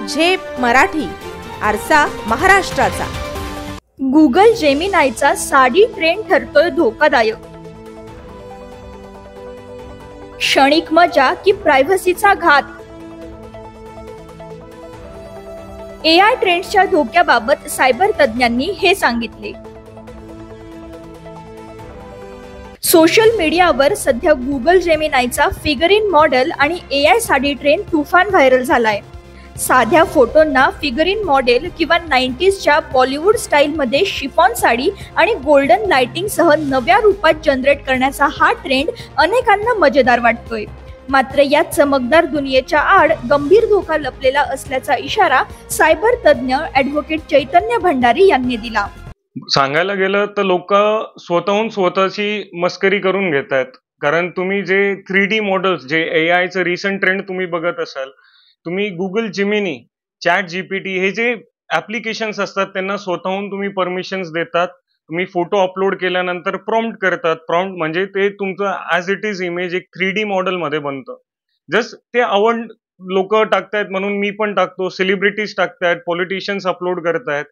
झेप मराठी, आरसा महाराष्ट्राचा। गुगल जेमिनायचा साडी ट्रेंड ठरतोय धोकादायक। क्षणिक मजा की प्रायव्हसीचा घात? एआय ट्रेंड्सच्या धोक्याबाबत सायबर तज्ञांनी हे सांगितले। सोशल मीडियावर सध्या गुगल जेमिनायचा फिगर इन मॉडेल आणि एआय साडी ट्रेंड तुफान व्हायरल झालाय। साध्या फोटोंना फिगर इन मॉडेल किंवा 90sच्या बॉलिवूड स्टाईलमध्ये शिफॉन साडी आणि गोल्डन लाइटिंग सह नव्या रूपात जनरेट करण्याचा हा ट्रेंड अनेकांना मजेदार वाटतोय। मात्र या चमकदार दुनियेच्या आड गंभीर धोका लपलेला असल्याचा इशारा सायबर तज्ञ ॲडव्होकेट चैतन्य भंडारी यांनी दिला। सांगायला गेलं तर लोक स्वतःहून स्वतःची मस्करी करून घेत आहेत, कारण तुम्ही जे 3D मॉडेल्स, जे एआयचं रिसेंट ट्रेंड तुम्ही बघत असाल, तुम्ही गुगल जेमिनी, चॅट जीपीटी हे जे ऍप्लिकेशन्स असतात त्यांना स्वतःहून तुम्ही परमिशन्स देतात। तुम्ही फोटो अपलोड केल्यानंतर प्रॉम्प्ट करतात। प्रॉम्प्ट म्हणजे ते तुमचं ॲज इट इज इमेज एक 3D मॉडेल मध्ये बनतं। जस्ट ते आवड लोक टाकतायत म्हणून मी पण टाकतो, सेलिब्रिटीज टाकतायत, पॉलिटिशियन्स अपलोड करतायत।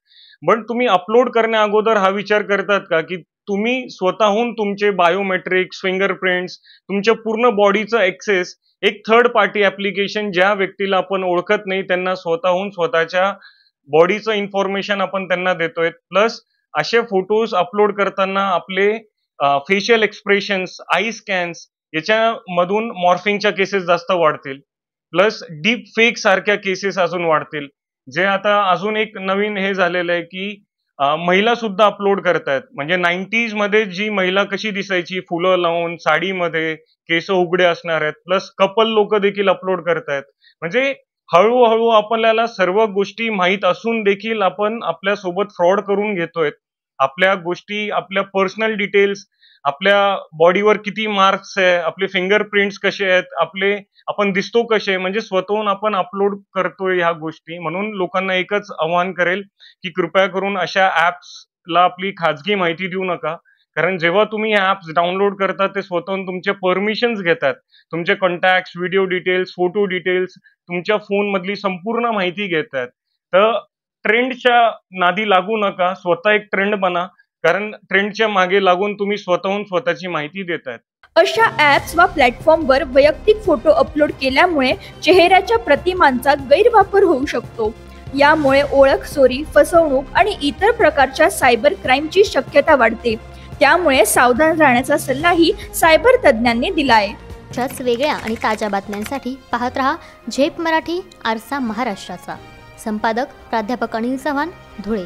पण तुम्ही अपलोड करण्या अगोदर हा विचार करतात का की तुम्ही स्वतःहून तुमचे बायोमेट्रिक्स, फिंगरप्रिंट्स, तुमच्या पूर्ण बॉडीचं ऍक्सेस एक थर्ड पार्टी ऍप्लिकेशन, ज्या व्यक्तीला आपण ओळखत नाही त्यांना स्वतःहून स्वतःच्या बॉडीचं इन्फॉर्मेशन आपण त्यांना देतोय। प्लस असे फोटोज अपलोड करताना आपले फेशियल एक्सप्रेशन्स, आई स्कॅन्स याच्यामधून मॉर्फिंगच्या केसेस जास्त वाढतील। प्लस डीप फेक सारख्या केसेस अजून वाढतील, जे आता अजून एक नवीन हे झालेलं आहे की महिला सुद्धा अपलोड करतायत। म्हणजे 90s मध्ये जी महिला कशी दिसायची, फुलं लावून, साडीमध्ये, केस उघडे असणार आहेत, प्लस कपल लोक देखील अपलोड करतायत। म्हणजे हळूहळू आपल्याला सर्व गोष्टी माहीत असून देखील आपण आपल्या सोबत फ्रॉड करून घेतोय। आपल्या गोष्टी, आपल्या पर्सनल डिटेल्स, आपल्या बॉडीवर किती मार्क्स आहे, आपले फिंगरप्रिंट्स कसे आहेत, आपण दिसतो कसे, म्हणजे स्वतःहून आपण अपलोड करतोय ह्या गोष्टी। म्हणून लोकांना एकच आव्हान करेल की कृपया करून अशा ऍप्सला आपली खाजगी माहिती देऊ नका, कारण जेव्हा तुम्ही ह्या ऍप्स डाउनलोड करता ते स्वतःहून तुमचे परमिशन्स घेतात, तुमचे contacts, video details, photo details, तुमच्या फोन मधली संपूर्ण माहिती घेतात। तर ट्रेंडच्या नादी लागू नका, स्वतः एक ट्रेंड बना, कारण ट्रेंडच्या मागे लागून तुम्ही स्वतःहून स्वतःची माहिती देतायत। अशा ॲप्स वा प्लॅटफॉर्मवर वैयक्तिक फोटो अपलोड केल्यामुळे चेहऱ्याच्या प्रतिमांचा गैरवापर होऊ शकतो। यामुळे ओळख चोरी, फसवणूक आणि इतर प्रकारच्या सायबर क्राईमची शक्यता वाढते। त्यामुळे सावधान राहण्याचा सल्लाही सायबर तज्ञांनी दिलाय। अशाच वेगळ्या आणि ताज्या बातम्यांसाठी पाहत रहा झेप मराठी, आरसा महाराष्ट्राचा। संपादक प्राध्यापक अनिल चव्हाण, धुळे।